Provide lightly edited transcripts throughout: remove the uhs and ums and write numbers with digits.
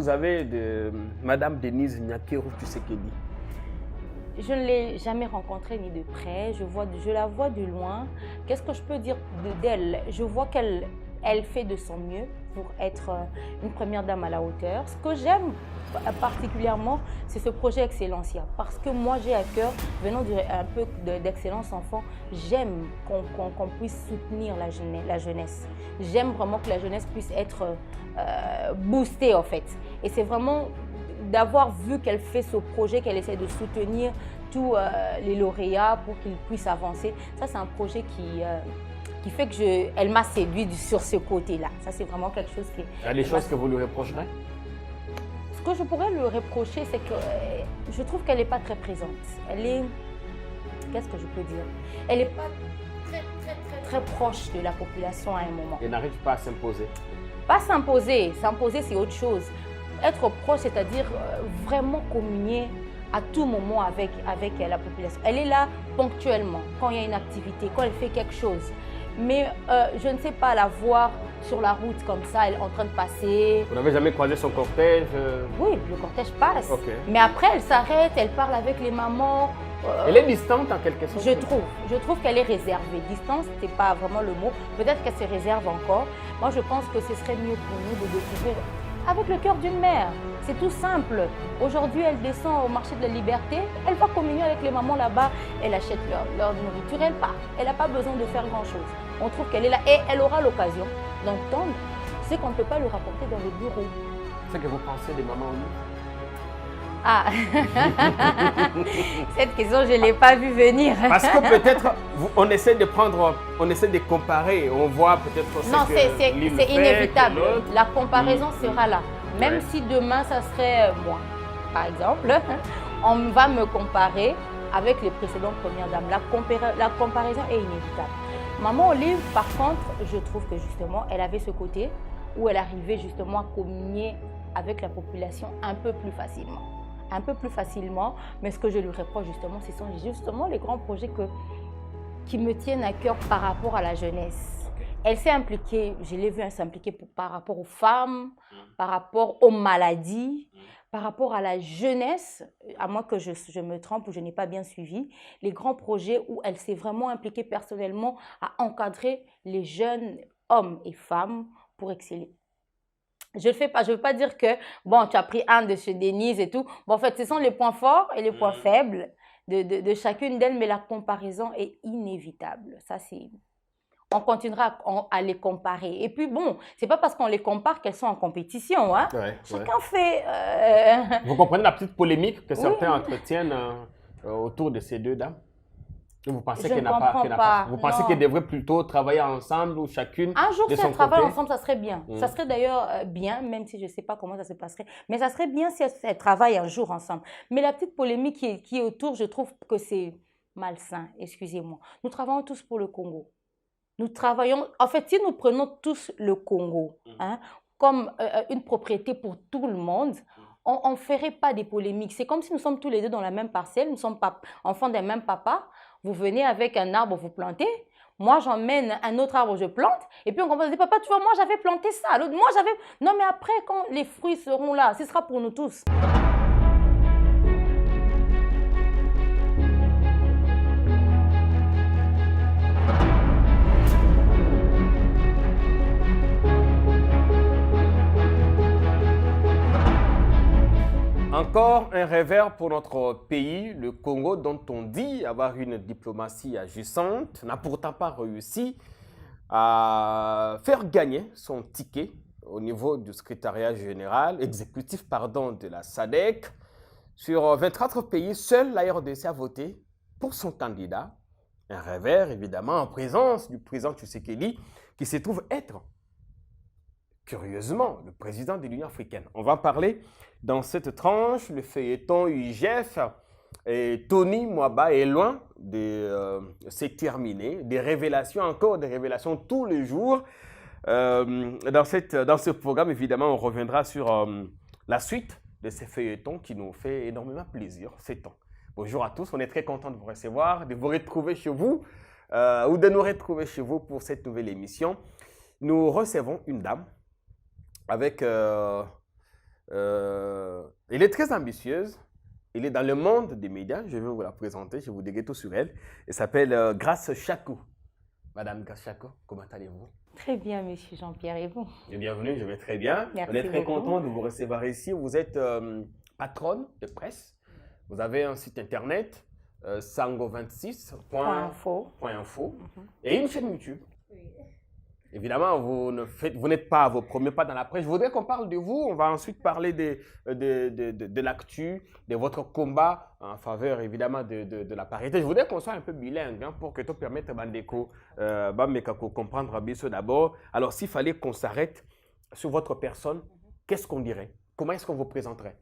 vous avez de Madame Denise Nyakeru Tshisekedi? Je ne l'ai jamais rencontrée ni de près, je la vois de loin. Qu'est-ce que je peux dire d'elle? Je vois qu'elle fait de son mieux pour être une première dame à la hauteur. Ce que j'aime particulièrement, c'est ce projet Excellencia. Parce que moi, j'ai à cœur, venant un peu d'Excellence Enfant, j'aime qu'on puisse soutenir la jeunesse. J'aime vraiment que la jeunesse puisse être boostée, en fait. Et c'est vraiment d'avoir vu qu'elle fait ce projet, qu'elle essaie de soutenir tous les lauréats pour qu'ils puissent avancer. Ça, c'est un projet qui fait que elle m'a séduit sur ce côté-là. Ça, c'est vraiment quelque chose qui... Il y a des choses que vous lui reprocherez? Ce que je pourrais lui reprocher, c'est que je trouve qu'elle n'est pas très présente. Elle est... Qu'est-ce que je peux dire? Elle n'est pas très proche de la population à un moment. Elle n'arrive pas à s'imposer? Pas s'imposer. S'imposer, c'est autre chose. Être proche, c'est-à-dire vraiment communier à tout moment avec la population. Elle est là ponctuellement, quand il y a une activité, quand elle fait quelque chose. Mais je ne sais pas la voir sur la route comme ça, elle est en train de passer. Vous n'avez jamais croisé son cortège? Oui, le cortège passe. Okay. Mais après, elle s'arrête, elle parle avec les mamans. Elle est distante en quelque sorte? Je trouve qu'elle est réservée. Distance, ce n'est pas vraiment le mot. Peut-être qu'elle se réserve encore. Moi, je pense que ce serait mieux pour nous de découvrir avec le cœur d'une mère. C'est tout simple. Aujourd'hui, elle descend au marché de la Liberté, elle va communier avec les mamans là-bas, elle achète leur nourriture, elle part. Elle n'a pas besoin de faire grand-chose. On trouve qu'elle est là et elle aura l'occasion d'entendre ce qu'on ne peut pas lui rapporter dans le bureau. C'est que vous pensez des mamans au Ah, cette question, je ne l'ai pas vue venir. Parce que peut-être, on essaie de comparer, on voit peut-être... Non, c'est inévitable. La comparaison sera là. Même si demain, ça serait moi, par exemple, on va me comparer avec les précédentes premières dames. La comparaison est inévitable. Maman Olive, par contre, je trouve que justement, elle avait ce côté où elle arrivait justement à communier avec la population un peu plus facilement. Un peu plus facilement, mais ce que je lui reproche justement, ce sont justement les grands projets qui me tiennent à cœur par rapport à la jeunesse. Elle s'est impliquée, je l'ai vue s'impliquer par rapport aux femmes, par rapport aux maladies, par rapport à la jeunesse, à moins que je me trompe ou je n'ai pas bien suivi, les grands projets où elle s'est vraiment impliquée personnellement à encadrer les jeunes hommes et femmes pour exceller. Je ne fais pas, je veux pas dire que, bon, tu as pris un de chez Denise et tout. Bon, en fait, ce sont les points forts et les points faibles de chacune d'elles, mais la comparaison est inévitable. Ça, c'est... On continuera à les comparer. Et puis, bon, c'est pas parce qu'on les compare qu'elles sont en compétition. Hein? Chacun fait... Vous comprenez la petite polémique que certains entretiennent autour de ces deux dames? Vous pensez qu'elle n'a pas... Vous pensez qu'elles devraient plutôt travailler ensemble ou chacune un jour, de si son elles travaillent côté? ensemble, ça serait bien. Ça serait d'ailleurs bien, même si je ne sais pas comment ça se passerait. Mais ça serait bien si elles travaillent un jour ensemble. Mais la petite polémique qui est autour, je trouve que c'est malsain. Excusez-moi. Nous travaillons tous pour le Congo. Nous travaillons... En fait, si nous prenons tous le Congo hein, comme une propriété pour tout le monde, on ne ferait pas des polémiques. C'est comme si nous sommes tous les deux dans la même parcelle, nous ne sommes pas enfants d'un même papa. Vous venez avec un arbre, vous plantez. Moi, j'emmène un autre arbre, je plante. Et puis, on commence à dire, papa, tu vois, moi, j'avais planté ça. L'autre, moi, j'avais... Non, mais après, quand les fruits seront là, ce sera pour nous tous. Encore un revers pour notre pays, le Congo, dont on dit avoir une diplomatie agissante, n'a pourtant pas réussi à faire gagner son ticket au niveau du secrétariat général, exécutif pardon, de la SADC. Sur 24 pays, seule la RDC a voté pour son candidat. Un revers, évidemment, en présence du président Tshisekedi, qui se trouve être, curieusement, le président de l'Union africaine. On va parler dans cette tranche, le feuilleton UIGF et Tony Mwaba est loin de se terminer. Des révélations, encore des révélations tous les jours. Dans ce programme, évidemment, on reviendra sur la suite de ces feuilletons qui nous fait énormément plaisir ces temps. Bonjour à tous, on est très content de vous recevoir, de vous retrouver chez vous ou de nous retrouver chez vous pour cette nouvelle émission. Nous recevons une dame avec Elle est très ambitieuse. Elle est dans le monde des médias. Je vais vous la présenter. Je vous dirai tout sur elle. Elle s'appelle Grace Chakou. Madame Grace Chakou, comment allez-vous? Très bien, monsieur Jean-Pierre, et vous? Bienvenue, je vais très bien. Merci On est très beaucoup. content de vous recevoir ici. Vous êtes patronne de presse. Vous avez un site internet, sango26.info. Et une chaîne YouTube. Oui. Évidemment, vous n'êtes pas à vos premiers pas dans la presse. Je voudrais qu'on parle de vous. On va ensuite parler de l'actu, de votre combat en faveur, évidemment, de la parité. Je voudrais qu'on soit un peu bilingue pour que tout permette à Bandeko de comprendre Abisso d'abord. Alors, s'il fallait qu'on s'arrête sur votre personne, qu'est-ce qu'on dirait? Comment est-ce qu'on vous présenterait?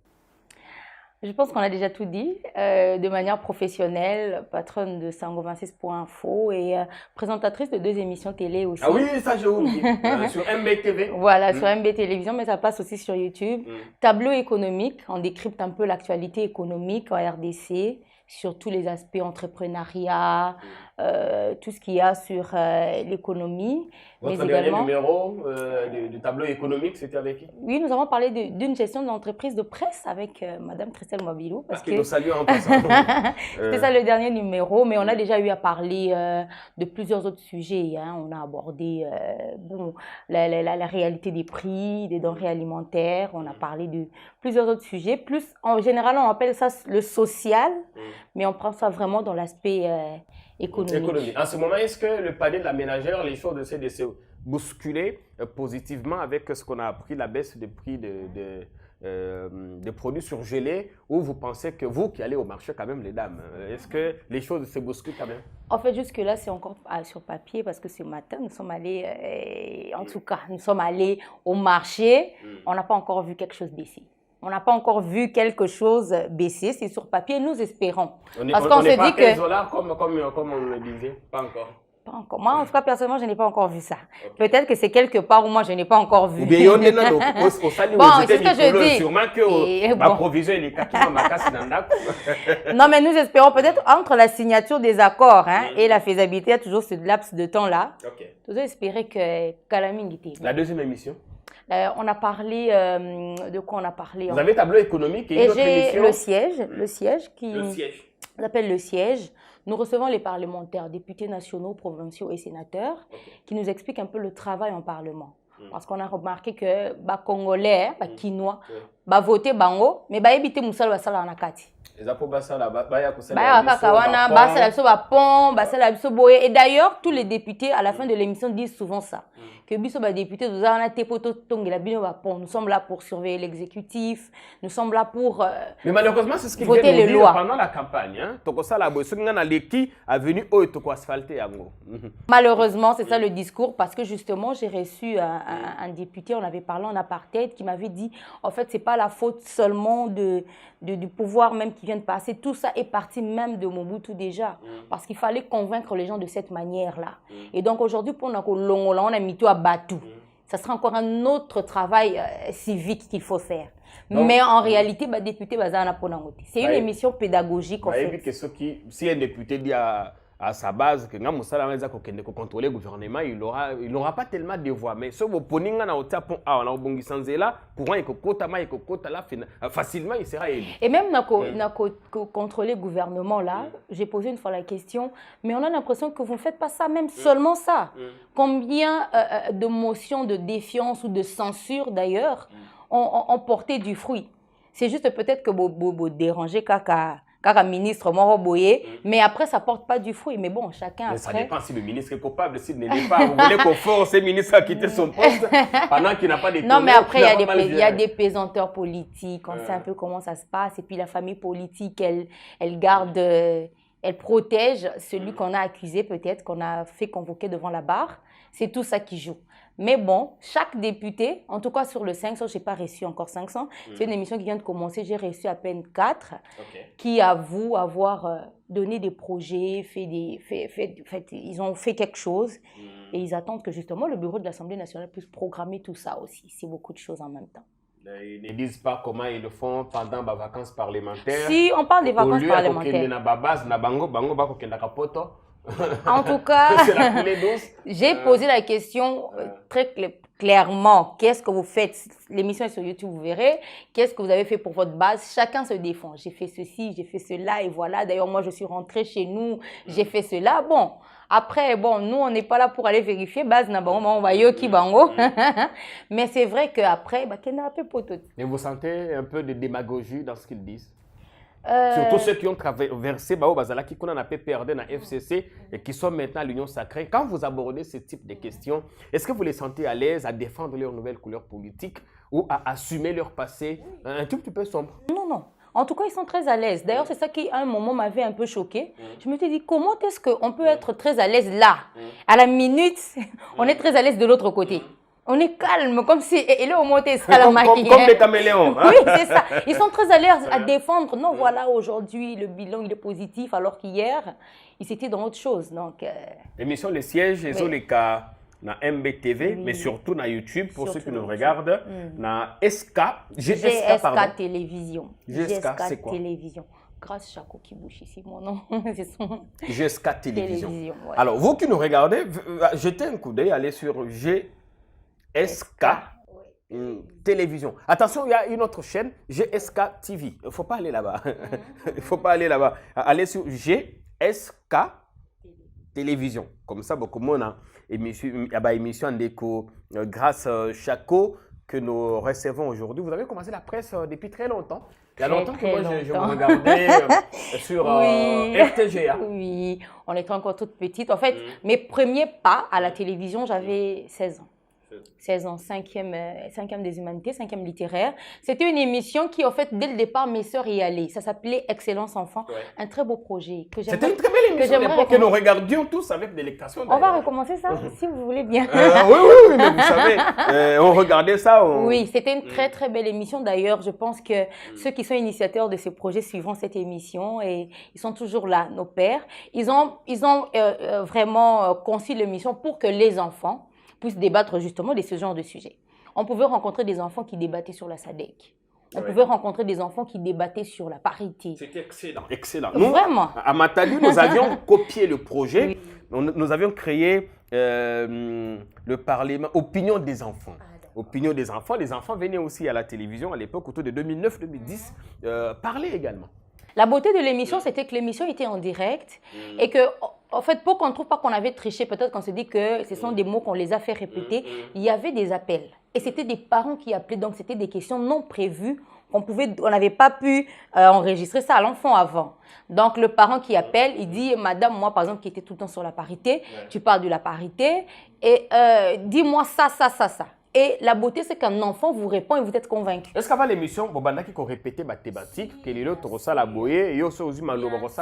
Je pense qu'on a déjà tout dit, de manière professionnelle, patronne de Sango26.info et présentatrice de 2 émissions télé aussi. Ah oui, ça j'ai oublié, sur MBTV. Voilà, sur MB Télévision, mais ça passe aussi sur YouTube. Tableau économique, on décrypte un peu l'actualité économique en RDC, sur tous les aspects entrepreneuriat, tout ce qu'il y a sur l'économie. Votre dernier numéro du tableau économique, c'était avec qui? Oui, nous avons parlé d'une gestion d'entreprise de presse avec Madame Christelle Mobilou. Parce que nous saluons en passant. C'était ça le dernier numéro, mais on a déjà eu à parler de plusieurs autres sujets. On a abordé la réalité des prix, des denrées alimentaires. On a parlé de plusieurs autres sujets. Plus, en général, on appelle ça le social, mais on prend ça vraiment dans l'aspect économique. En ce moment, est-ce que le panier de la ménagère, les choses essaient de se bousculer positivement avec ce qu'on a appris, la baisse des prix des produits surgelés, ou vous pensez que vous qui allez au marché quand même, les dames, est-ce que les choses se bousculent quand même? En fait, jusque-là, c'est encore sur papier parce que ce matin, nous sommes allés, en tout cas, nous sommes allés au marché, on n'a pas encore vu quelque chose baisser. On n'a pas encore vu quelque chose baisser, c'est sur papier, nous espérons. Parce qu'on se dit que... comme on le disait, pas encore. Pas encore. Moi, en tout cas, personnellement, je n'ai pas encore vu ça. Okay. Peut-être que c'est quelque part où moi, je n'ai pas encore vu. Bon, c'est ce que je dis. Sûrement que ma provision est Non, mais nous espérons peut-être entre la signature des accords et la faisabilité, il y a toujours ce laps de temps-là. Nous espérons que Kalamingité. La deuxième émission? On a parlé de quoi on a parlé? Vous avez tableau économique et une autre émission? Le siège qui s'appelle Le Siège. Nous recevons les parlementaires, députés nationaux, provinciaux et sénateurs qui nous expliquent un peu le travail en Parlement. Parce qu'on a remarqué que les Congolais, les Kinois, votent bango, mais ils éviter Moussala Basala Nakati. Et d'ailleurs, tous les députés, à la fin de l'émission, disent souvent ça. Que nous sommes là pour surveiller l'exécutif, nous sommes là pour mais malheureusement, c'est ce qu'ils votaient les lois pendant la campagne. Malheureusement, c'est ça le discours, parce que justement, j'ai reçu un député, on avait parlé en apartheid, qui m'avait dit, en fait, c'est pas la faute seulement du pouvoir même qui vient de passer, tout ça est parti même de Mobutu déjà, parce qu'il fallait convaincre les gens de cette manière-là. Et donc aujourd'hui, pour nous, on a mis tout à Batou. Ça sera encore un autre travail civique qu'il faut faire. Donc, mais en réalité, député, c'est une émission pédagogique en fait. Si un député dit à sa base que contrôler le gouvernement, il n'aura pas tellement de voix. Mais si vous prenez facilement, il sera élu. Et même contrôler le gouvernement, là, j'ai posé une fois la question, mais on a l'impression que vous ne faites pas ça, même seulement ça. Combien de motions de défiance ou de censure, d'ailleurs, ont porté du fruit? C'est juste peut-être que vous dérangez caca. Car un ministre Moroboye, mais après ça porte pas du fruit. Mais bon, chacun mais après... ça dépend si le ministre est coupable, s'il ne l'est pas. Vous voulez qu'on force ce ministre à quitter son poste pendant qu'il n'a pas d'étonné? Non, mais après, il y a des pesanteurs politiques, on sait un peu comment ça se passe. Et puis la famille politique, elle garde, elle protège celui qu'on a accusé peut-être, qu'on a fait convoquer devant la barre. C'est tout ça qui joue. Mais bon, chaque député, en tout cas sur le 500, je n'ai pas reçu encore 500. C'est une émission qui vient de commencer, j'ai reçu à peine 4, qui avouent avoir donné des projets, ils ont fait quelque chose. Et ils attendent que justement le bureau de l'Assemblée nationale puisse programmer tout ça aussi. C'est beaucoup de choses en même temps. Ils ne disent pas comment ils le font pendant les vacances parlementaires. Si, on parle des vacances parlementaires. En tout cas, C'est la coulée douce. j'ai posé la question très clairement. Qu'est-ce que vous faites? L'émission est sur YouTube, vous verrez. Qu'est-ce que vous avez fait pour votre base? Chacun se défend. J'ai fait ceci, j'ai fait cela et voilà. D'ailleurs, moi, je suis rentrée chez nous, j'ai fait cela. Bon, après, bon, nous, on n'est pas là pour aller vérifier. Base, on va yo ki bango. Mais c'est vrai qu'après, qu'est-ce un peu poteau. Et vous sentez un peu de démagogie dans ce qu'ils disent? Surtout ceux qui ont traversé Bazala, qui ont perdu dans la FCC et qui sont maintenant à l'Union sacrée. Quand vous abordez ce type de questions, est-ce que vous les sentez à l'aise à défendre leur nouvelle couleur politique ou à assumer leur passé un tout petit peu sombre? Non, non. En tout cas, ils sont très à l'aise. D'ailleurs, c'est ça qui, à un moment, m'avait un peu choquée. Je me suis dit, comment est-ce qu'on peut être très à l'aise là? À la minute, on est très à l'aise de l'autre côté. On est calme, comme si... Et là, on montait ça, la maquille. Comme des caméléons. Oui, c'est ça. Ils sont très à l'aise à défendre. Non, voilà, aujourd'hui, le bilan, il est positif, alors qu'hier, ils étaient dans autre chose. Donc, l'émission Les Sièges, ils ont les cas dans MBTV, mais surtout dans YouTube, pour ceux qui nous regardent, dans GSK, pardon. Télévision. GSK, c'est quoi? Télévision. Grâce Chaco qui bouge ici, mon nom. C'est son... GSK Télévision. Ouais. Alors, vous qui nous regardez, jetez un coup d'œil, allez sur GSK Télévision. Attention, il y a une autre chaîne, GSK TV. Il ne faut pas aller là-bas. Il ne faut pas aller là-bas. Allez sur GSK Télévision. Comme ça, beaucoup de monde a émission en déco grâce à Chaco que nous recevons aujourd'hui. Vous avez commencé la presse depuis très longtemps. Il y a longtemps que moi, je me regardais sur RTGA. Oui, on était encore toute petite. En fait, mes premiers pas à la télévision, j'avais 16 ans. 16 ans, 5e des humanités, 5e littéraire. C'était une émission qui, en fait, dès le départ, mes sœurs y allaient. Ça s'appelait Excellence Enfant. Ouais. Un très beau projet. C'était une très belle émission à l'époque que nous regardions tous avec délectation. On va recommencer ça, si vous voulez bien. Oui, mais vous savez, on regardait ça. Oui, c'était une très, très belle émission. D'ailleurs, je pense que ceux qui sont initiateurs de ce projet suivront cette émission et ils sont toujours là, nos pères. Ils ont vraiment conçu l'émission pour que les enfants puissent débattre justement de ce genre de sujet. On pouvait rencontrer des enfants qui débattaient sur la SADC. On pouvait rencontrer des enfants qui débattaient sur la parité. C'était excellent. Excellent. Nous, vraiment. À Matadi, nous avions copié le projet. Oui. Nous avions créé le Parlement Opinion des enfants. Opinion des enfants. Les enfants venaient aussi à la télévision à l'époque, autour de 2009-2010, parler également. La beauté de l'émission, c'était que l'émission était en direct et que, en fait, pour qu'on ne trouve pas qu'on avait triché, peut-être qu'on se dit que ce sont des mots qu'on les a fait répéter, il y avait des appels. Et c'était des parents qui appelaient, donc c'était des questions non prévues. On n'avait pas pu enregistrer ça à l'enfant avant. Donc, le parent qui appelle, il dit, madame, moi, par exemple, qui était tout le temps sur la parité, tu parles de la parité et dis-moi ça. Et la beauté, c'est qu'un enfant vous répond et vous êtes convaincu. Est-ce qu'avant l'émission, vous avez répété la thématique, que les autres ont la boye, et aussi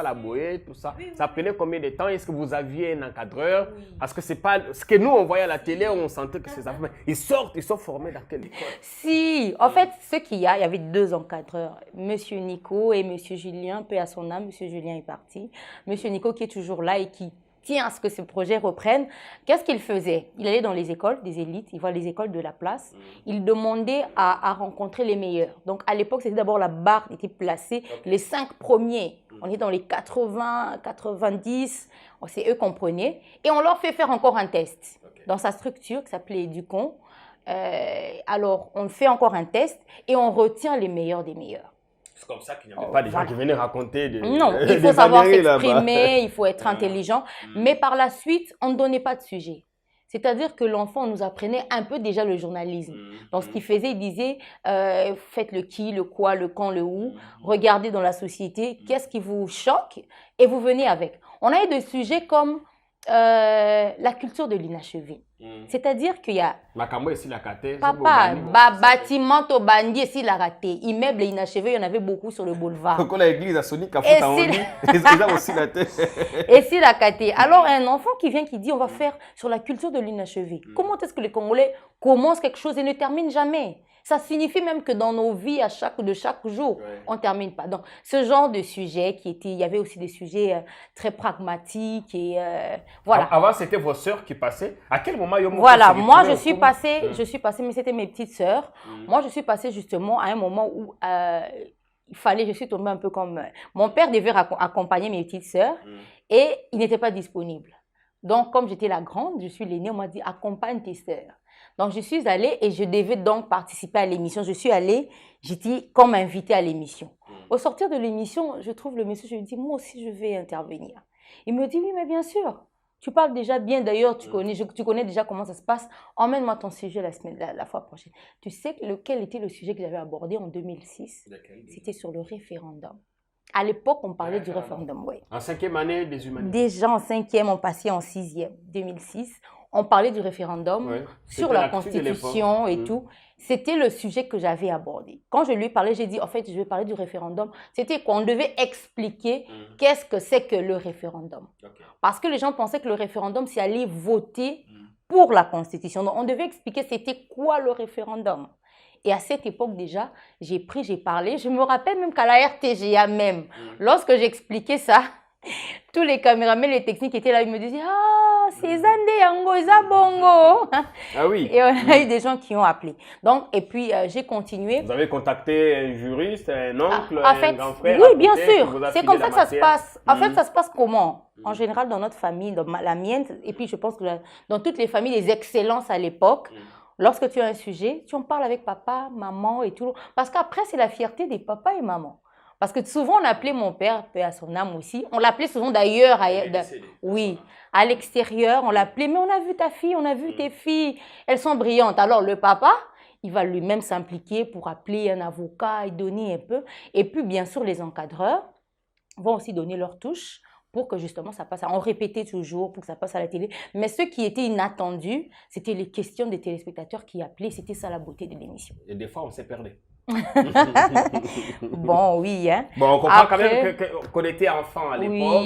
la boye, tout ça. Ça prenait combien de temps? Est-ce que vous aviez un encadreur? Parce que c'est pas ce que nous, on voyait à la télé, on sentait que ces enfants, ils sont formés dans quelle école? Si, en fait, ce qu'il y a, il y avait 2 encadreurs, Monsieur Nico et Monsieur Julien, paix à son âme. Monsieur Julien est parti. Monsieur Nico qui est toujours là et qui tient à ce que ce projet reprenne. Qu'est-ce qu'il faisait? Il allait dans les écoles des élites, il voit les écoles de la place. Il demandait à rencontrer les meilleurs. Donc, à l'époque, c'était d'abord la barre qui était placée, les 5 premiers. On est dans les 80, 90, c'est eux qu'on prenait. Et on leur fait faire encore un test dans sa structure qui s'appelait Éducon. Alors, on fait encore un test et on retient les meilleurs des meilleurs. C'est comme ça qu'il n'y avait pas des gens qui venaient raconter des... Non, il faut savoir s'exprimer, il faut être intelligent. Mais par la suite, on ne donnait pas de sujet. C'est-à-dire que l'enfant nous apprenait un peu déjà le journalisme. Donc, ce qu'il faisait, il disait, faites le qui, le quoi, le quand, le où. Regardez dans la société, qu'est-ce qui vous choque et vous venez avec. On a eu des sujets comme la culture de l'inachevé. C'est-à-dire qu'il y a... Papa, bâtiment au bandi ici la raté. Immeuble inachevé, il y en avait beaucoup sur le boulevard. Quand l'église a sonné, ils ont aussi la tête. Et si la caté. Alors, un enfant qui vient qui dit on va faire sur la culture de l'inachevé. Comment est-ce que les Congolais commencent quelque chose et ne terminent jamais? Ça signifie même que dans nos vies, de chaque jour, on ne termine pas. Donc, ce genre de sujet il y avait aussi des sujets très pragmatiques et voilà. Avant, c'était vos sœurs qui passaient. À quel moment Voilà, moi, je suis passée, mais c'était mes petites sœurs. Moi, je suis passée justement à un moment où il fallait, je suis tombée un peu comme... Mon père devait accompagner mes petites sœurs et il n'était pas disponible. Donc, comme j'étais la grande, je suis l'aînée, on m'a dit, accompagne tes sœurs. Donc, je suis allée et je devais donc participer à l'émission. Je suis allée, j'étais comme invitée à l'émission. Au sortir de l'émission, je trouve le monsieur, je lui dis, moi aussi, je vais intervenir. Il me dit, oui, mais bien sûr. Tu parles déjà bien, d'ailleurs, tu connais déjà comment ça se passe. Emmène-moi ton sujet la fois prochaine. Tu sais quel était le sujet que j'avais abordé en 2006? C'était sur le référendum. À l'époque, on parlait du référendum, oui. En 5e année des humanités. Déjà en 5e, on passait en 6e, 2006. On parlait du référendum sur la Constitution et tout. C'était le sujet que j'avais abordé. Quand je lui ai parlé, j'ai dit, en fait, je vais parler du référendum. C'était qu'on devait expliquer qu'est-ce que c'est que le référendum. Parce que les gens pensaient que le référendum, c'est aller voter pour la Constitution. Donc, on devait expliquer c'était quoi le référendum. Et à cette époque déjà, j'ai parlé. Je me rappelle même qu'à la RTGA même, lorsque j'expliquais ça, tous les caméramans, les techniques étaient là, ils me disaient « Ah, c'est Zande Yango, Zabongo !» Ah oui. Et on a eu des gens qui ont appelé. Donc, et puis, j'ai continué. Vous avez contacté un juriste, un oncle, un grand frère? Oui, bien sûr. C'est comme ça que ça se passe. En fait, ça se passe comment? En général, dans notre famille, dans la mienne, et puis je pense que dans toutes les familles, les excellences à l'époque, lorsque tu as un sujet, tu en parles avec papa, maman et tout. Parce qu'après, c'est la fierté des papas et maman. Parce que souvent, on appelait mon père, paix à son âme aussi. On l'appelait souvent d'ailleurs, oui, à l'extérieur, on l'appelait. Mais on a vu ta fille, on a vu tes filles, elles sont brillantes. Alors, le papa, il va lui-même s'impliquer pour appeler un avocat et donner un peu. Et puis, bien sûr, les encadreurs vont aussi donner leur touche pour que justement ça passe. On répétait toujours pour que ça passe à la télé. Mais ce qui était inattendu, c'était les questions des téléspectateurs qui appelaient. C'était ça la beauté de l'émission. Et des fois, on s'est perdu. Bon, oui. Hein. Bon, on comprend quand même qu'on était enfant à l'époque.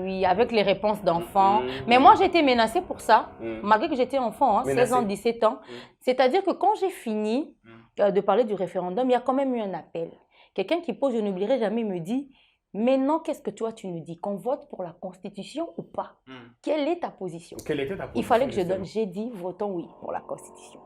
Oui, avec les réponses d'enfants. Mais moi, j'étais menacée pour ça, malgré que j'étais enfant, 16 ans, 17 ans. C'est-à-dire que quand j'ai fini de parler du référendum, il y a quand même eu un appel. Quelqu'un qui pose, je n'oublierai jamais, me dit, maintenant, qu'est-ce que toi, tu nous dis? Qu'on vote pour la Constitution ou pas? Quelle est ta position? Quelle était ta position? Il fallait que je donne. J'ai dit, votons oui pour la Constitution.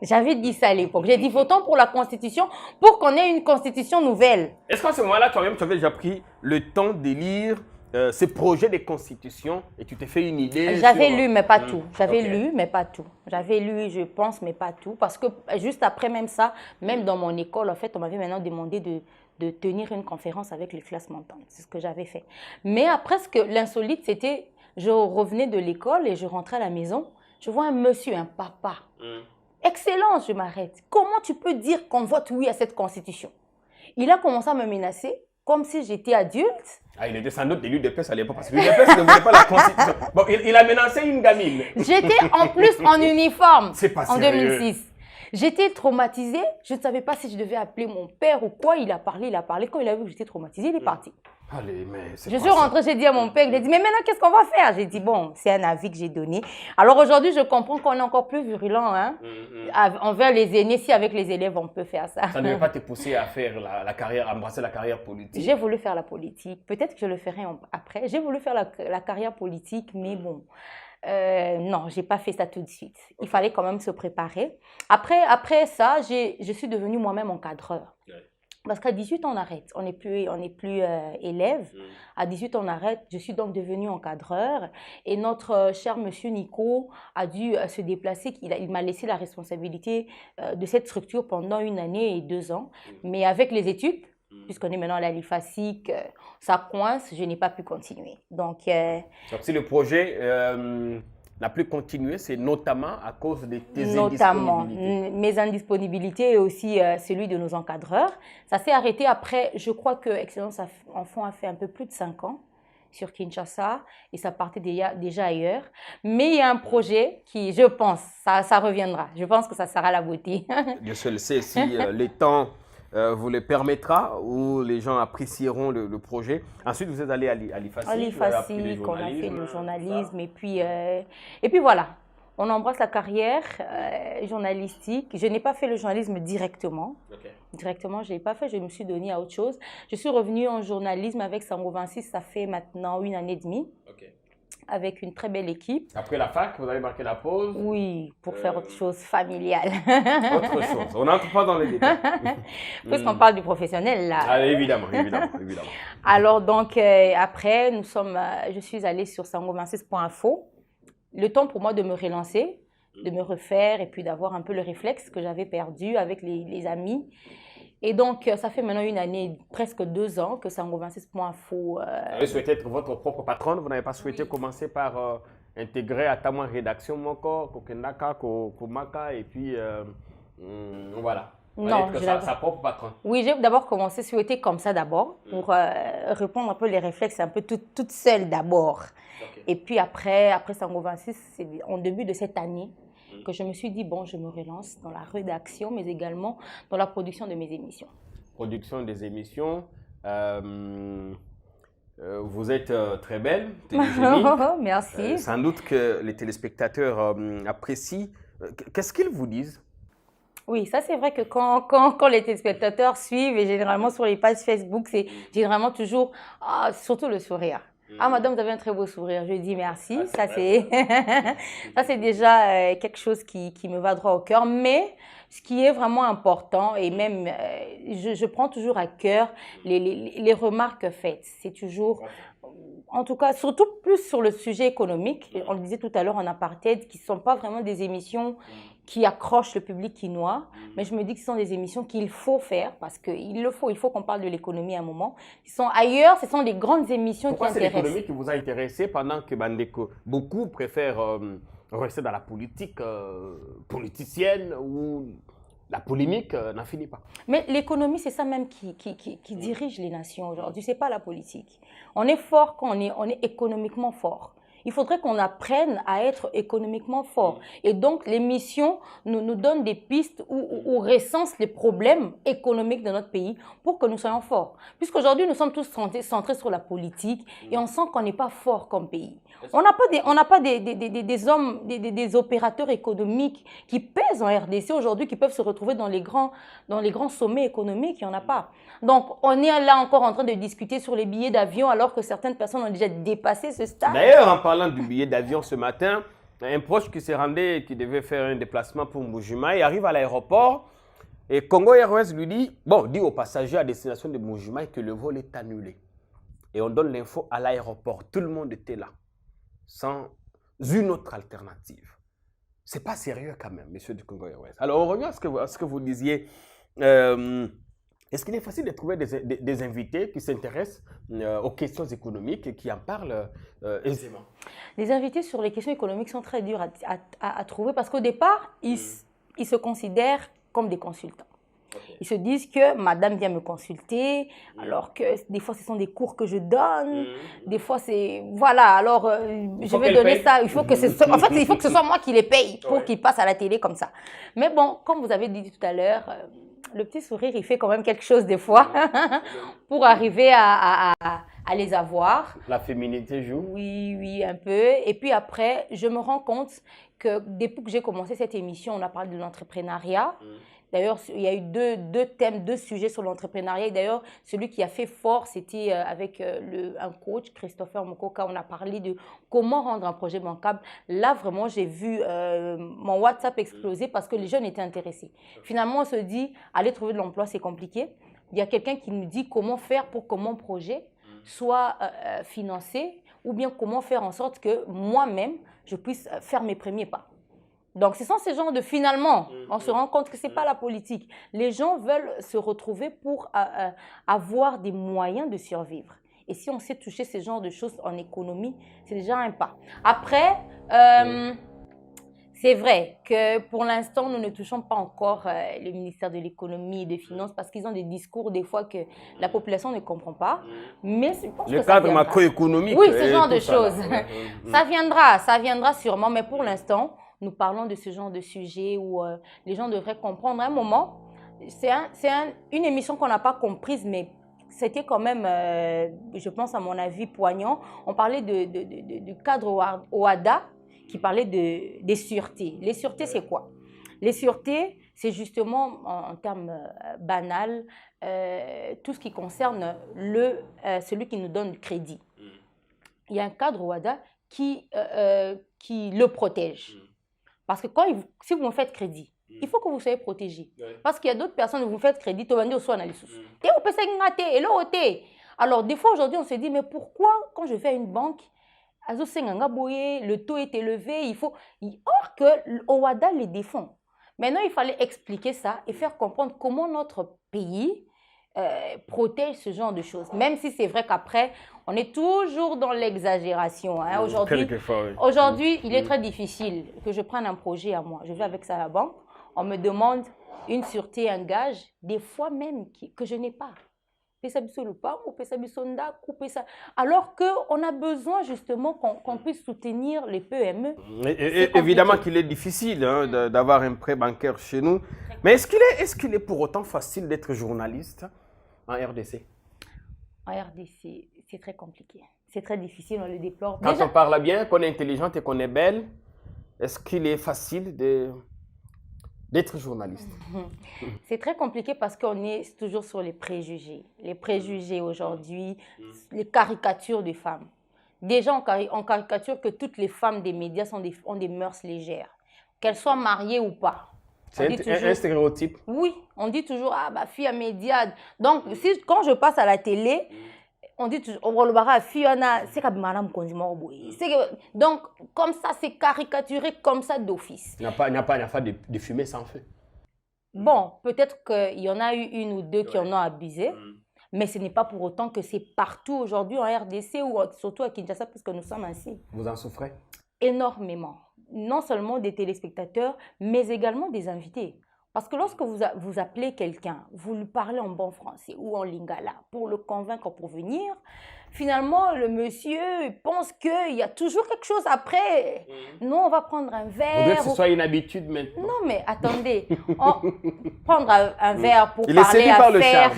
J'avais dit ça à l'époque. J'ai dit, votons pour la Constitution pour qu'on ait une Constitution nouvelle. Est-ce qu'à ce moment-là, toi-même, tu avais déjà pris le temps de lire ces projets de Constitution et tu t'es fait une idée? J'avais lu, mais pas tout. J'avais lu, mais pas tout. J'avais lu, je pense, mais pas tout. Parce que juste après même ça, même dans mon école, en fait, on m'avait maintenant demandé de tenir une conférence avec les classes montantes. C'est ce que j'avais fait. Mais après, l'insolite, c'était, je revenais de l'école et je rentrais à la maison. Je vois un monsieur, un papa. Excellence, je m'arrête. Comment tu peux dire qu'on vote oui à cette Constitution? Il a commencé à me menacer comme si j'étais adulte. Ah, il était sans doute de l'UDPS à l'époque parce que l'UDPS ne voulait pas la Constitution. Bon, il a menacé une gamine. J'étais en plus en uniforme en 2006. J'étais traumatisée. Je ne savais pas si je devais appeler mon père ou quoi. Il a parlé. Quand il a vu que j'étais traumatisée, il est parti. Allez, mais je suis rentrée, j'ai dit à mon père, il a dit, mais maintenant, qu'est-ce qu'on va faire? J'ai dit, bon, c'est un avis que j'ai donné. Alors aujourd'hui, je comprends qu'on est encore plus virulent hein, envers les aînés. Si avec les élèves, on peut faire ça. Ça ne veut pas te pousser à faire la carrière, à embrasser la carrière politique? J'ai voulu faire la politique. Peut-être que je le ferai après. J'ai voulu faire la carrière politique, mais bon. Non, je n'ai pas fait ça tout de suite. Il fallait quand même se préparer. Après ça, je suis devenue moi-même encadreur. Parce qu'à 18 ans, on arrête. On n'est plus élève. À 18 ans, on arrête. Je suis donc devenue encadreur. Et notre cher monsieur Nico a dû se déplacer. Il m'a laissé la responsabilité de cette structure pendant 1 année et 2 ans. Mais avec les études, puisqu'on est maintenant à la LIFASIC, ça coince, je n'ai pas pu continuer. Donc si le projet n'a plus continué, c'est notamment à cause de tes indisponibilités. Mes indisponibilités et aussi celui de nos encadreurs. Ça s'est arrêté après, je crois que Excellence Enfant a fait un peu plus de 5 ans sur Kinshasa et ça partait déjà ailleurs. Mais il y a un projet qui, je pense, ça reviendra. Je pense que ça sera la beauté. Dieu seul sait si les temps vous le permettra ou les gens apprécieront le projet. Ensuite, vous êtes allé à l'IFASIC. À l'IFASIC, on a fait le journalisme et puis voilà. On embrasse la carrière journalistique. Je n'ai pas fait le journalisme directement. Directement, je ne l'ai pas fait. Je me suis donnée à autre chose. Je suis revenue en journalisme avec Sango 26. Ça fait maintenant 1 année et demie. avec une très belle équipe. Après la fac, vous avez marqué la pause? Oui, pour faire autre chose familiale. Autre chose, on n'entre pas dans les détails. Puisqu'on parle du professionnel là. Ah, évidemment, évidemment, évidemment. Alors donc après, je suis allée sur sango26.info. Le temps pour moi de me relancer, de me refaire et puis d'avoir un peu le réflexe que j'avais perdu avec les amis. Et donc, ça fait maintenant une année, presque 2 ans que sango26.info... Vous avez souhaité être votre propre patronne, vous n'avez pas souhaité commencer par intégrer à ta rédaction Moko, Kokendaka, Komaka et puis voilà. Non, être sa propre patronne. Oui, j'ai d'abord commencé, souhaité comme ça d'abord, pour répondre un peu les réflexes, un peu toute seule d'abord. Okay. Et puis après Sango26, c'est en début de cette année que je me suis dit, bon, je me relance dans la rédaction, mais également dans la production de mes émissions. Production des émissions. Vous êtes très belle, télégénique. Merci. Sans doute que les téléspectateurs apprécient. Qu'est-ce qu'ils vous disent? Oui, ça c'est vrai que quand les téléspectateurs suivent, et généralement sur les pages Facebook, c'est généralement toujours, surtout le sourire. Ah, madame, vous avez un très beau sourire. Je dis merci. Ça, c'est déjà quelque chose qui me va droit au cœur. Mais ce qui est vraiment important, et même, je prends toujours à cœur les remarques faites. C'est toujours, en tout cas, surtout plus sur le sujet économique. On le disait tout à l'heure en apartheid, qui ne sont pas vraiment des émissions qui accrochent le public quinois, mais je me dis que ce sont des émissions qu'il faut faire parce qu'il faut qu'on parle de l'économie à un moment. Ils sont ailleurs, ce sont les grandes émissions Pourquoi qui intéressent. Pourquoi c'est l'économie qui vous a intéressé pendant que Bandeko, beaucoup préfèrent rester dans la politique politicienne où la polémique n'en finit pas? Mais l'économie, c'est ça même qui dirige les nations aujourd'hui, ce n'est pas la politique. On est fort quand on est économiquement fort. Il faudrait qu'on apprenne à être économiquement fort. Et donc, l'émission nous donne des pistes où recense les problèmes économiques de notre pays pour que nous soyons forts. Puisqu'aujourd'hui, nous sommes tous centrés sur la politique et on sent qu'on n'est pas fort comme pays. On n'a pas des opérateurs économiques qui pèsent en RDC aujourd'hui, qui peuvent se retrouver dans les grands sommets économiques. Il n'y en a pas. Donc, on est là encore en train de discuter sur les billets d'avion alors que certaines personnes ont déjà dépassé ce stade. D'ailleurs, en parlant du billet d'avion ce matin, un proche qui s'est rendu, qui devait faire un déplacement pour Mbuji-Mayi, il arrive à l'aéroport et Congo Airways lui dit aux passagers à destination de Mbuji-Mayi que le vol est annulé. Et on donne l'info à l'aéroport. Tout le monde était là, sans une autre alternative. C'est pas sérieux quand même, monsieur du Congo Airways. Alors, on revient à ce que vous disiez. Est-ce qu'il est facile de trouver des invités qui s'intéressent aux questions économiques et qui en parlent aisément? Les invités sur les questions économiques sont très durs à trouver parce qu'au départ, ils se considèrent comme des consultants. Okay. Ils se disent que madame vient me consulter, alors que des fois ce sont des cours que je donne, des fois c'est... Voilà, alors je vais donner ça, il faut que en fait, il faut que ce soit moi qui les paye pour qu'ils passent à la télé comme ça. Mais bon, comme vous avez dit tout à l'heure, le petit sourire, il fait quand même quelque chose des fois pour arriver à les avoir. La féminité joue? Oui, un peu. Et puis après, je me rends compte que depuis que j'ai commencé cette émission, on a parlé de l'entrepreneuriat. D'ailleurs, il y a eu deux thèmes, 2 sujets sur l'entrepreneuriat. D'ailleurs, celui qui a fait fort, c'était avec un coach, Christopher Mukoka. On a parlé de comment rendre un projet bancable. Là, vraiment, j'ai vu mon WhatsApp exploser parce que les jeunes étaient intéressés. Finalement, on se dit, aller trouver de l'emploi, c'est compliqué. Il y a quelqu'un qui nous dit comment faire pour que mon projet soit financé ou bien comment faire en sorte que moi-même, je puisse faire mes premiers pas. Donc, ce sont ces genres de finalement, on se rend compte que ce n'est pas la politique. Les gens veulent se retrouver pour avoir des moyens de survivre. Et si on sait toucher ce genre de choses en économie, c'est déjà un pas. Après, c'est vrai que pour l'instant, nous ne touchons pas encore le ministère de l'économie et des finances parce qu'ils ont des discours des fois que la population ne comprend pas. Mais je pense le cadre macroéconomique. Oui, ce genre de choses. Ça viendra sûrement, mais pour l'instant, nous parlons de ce genre de sujet où les gens devraient comprendre. À un moment, c'est une émission qu'on n'a pas comprise, mais c'était quand même, je pense à mon avis, poignant. On parlait du cadre OHADA qui parlait des sûretés. Les sûretés, c'est quoi? Les sûretés, c'est justement, en termes banals, tout ce qui concerne celui qui nous donne le crédit. Il y a un cadre OHADA qui le protège. Parce que si vous me faites crédit, il faut que vous soyez protégé. Parce qu'il y a d'autres personnes, vous faites crédit, alors, des fois, aujourd'hui, on se dit, mais pourquoi, quand je vais à une banque, le taux est élevé, il faut... Or que l'OWADA les défend. Maintenant, il fallait expliquer ça et faire comprendre comment notre pays protège ce genre de choses. Même si c'est vrai qu'après, on est toujours dans l'exagération. Hein. Aujourd'hui, il est très difficile que je prenne un projet à moi. Je vais avec ça à la banque. On me demande une sûreté, un gage, des fois même que je n'ai pas. Alors qu'on a besoin justement qu'on puisse soutenir les PME. Évidemment qu'il est difficile hein, d'avoir un prêt bancaire chez nous. Mais est-ce qu'il est pour autant facile d'être journaliste en RDC? En RDC, c'est très compliqué. C'est très difficile, on le déplore. Quand on parle bien, qu'on est intelligente et qu'on est belle, est-ce qu'il est facile d'être journaliste? C'est très compliqué parce qu'on est toujours sur les préjugés. Les préjugés aujourd'hui, les caricatures des femmes. Déjà, on caricature que toutes les femmes des médias ont des mœurs légères, qu'elles soient mariées ou pas. C'est un stéréotype. Oui, on dit toujours, ah, bah, fille à médias. Donc, quand je passe à la télé, on dit toujours, donc, comme ça, c'est caricaturé comme ça d'office. Il n'y a pas de fumée sans feu. Bon, peut-être qu'il y en a eu une ou deux qui en ont abusé, mais ce n'est pas pour autant que c'est partout aujourd'hui en RDC ou surtout à Kinshasa, puisque nous sommes ainsi. Vous en souffrez? Énormément. Non seulement des téléspectateurs, mais également des invités. Parce que lorsque vous appelez quelqu'un, vous lui parlez en bon français ou en lingala pour le convaincre pour venir, finalement, le monsieur pense qu'il y a toujours quelque chose après. Non, on va prendre un verre. Vous voulez que ce soit une habitude maintenant? Non, mais attendez. Prendre un verre pour Il parler à par faire.